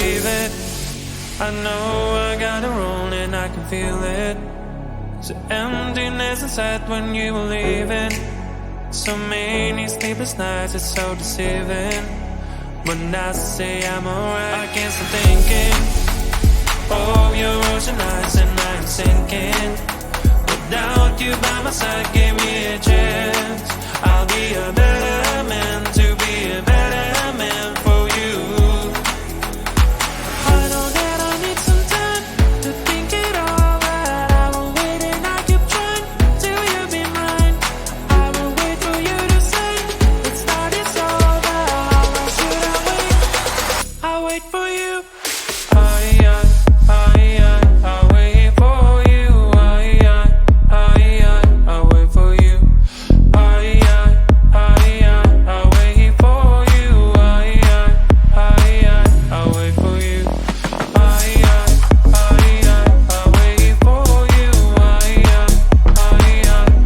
believe it. I know I got it wrong and I can feel it. There's an emptiness inside when you were leaving. So many sleepless nights, it's so deceiving. When I say I'm alright, I can't stop thinking of your ocean eyes and I'm sinking. Without you by my side, give me a chance. I'll be a better man, to be a better man for you. I know that I need some time to think it all out. I will wait and I keep trying till you be mine. I will wait for you to say let's start this over. How long should I wait? I'll wait for you. I'll wait for you. I'll wait for you. I'll wait for you. I'll wait for you. I'll wait for you. I'll wait for you.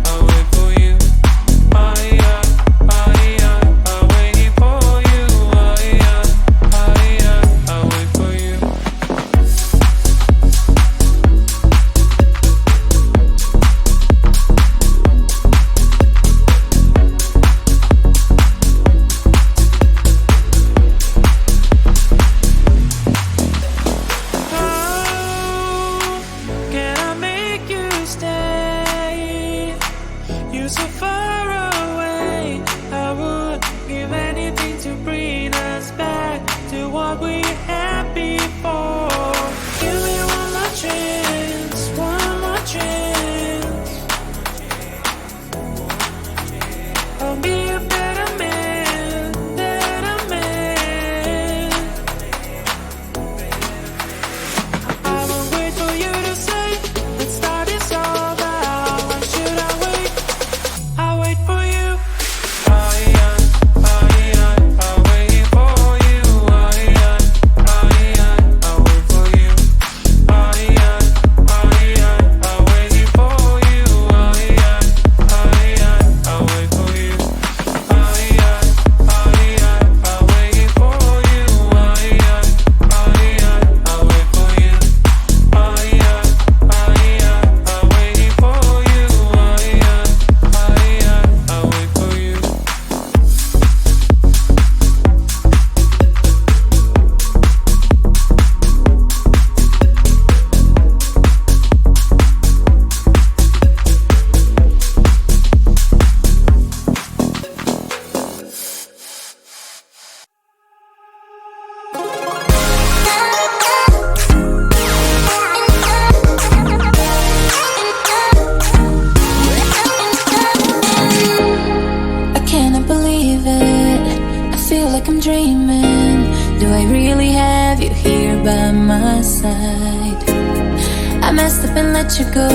I'll wait for you. I'll wait for you. How can I make you stay? You're so far away. I would give anything to bring us back to what we had before. Give me one more chance, one more chance. I'll be a better man, better man. I will wait for you to say let's start this over. How long should I wait? I'll wait for you. I'll wait for you. I'll wait for you. I'll wait for you. I'll wait for you. I'll wait for you. I'll wait for you. I'll wait for you. I'll wait for you. I cannot believe it. I feel like I'm dreaming. Do I really have you here by my side? I messed up and let you go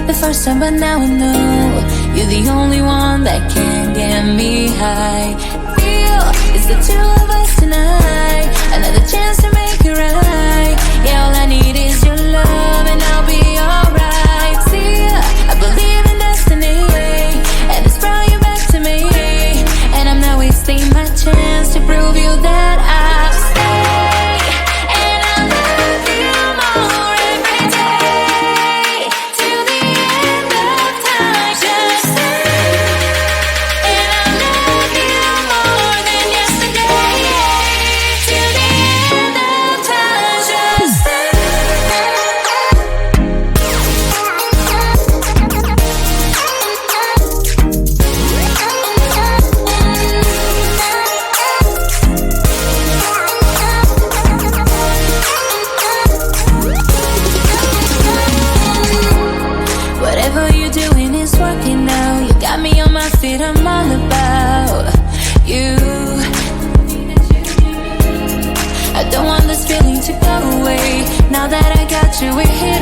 the first time, but now I know you're the only one that can get me high. Feel it's the two of us tonight. Another chance to make it right. Yeah, all I need is your love and I'll be alright. See, I believe in destiny, and it's brought you back to me. And I'm not wasting my chance to prove you that I'll stay. And I love you more every day. Till the end of time, just stay. And I love you more than yesterday. Till the end of time, just stay. Whatever you're doing is working now. You got me on my feet, I'm all about you. I don't want this feeling to go away. Now that I got you, we're here.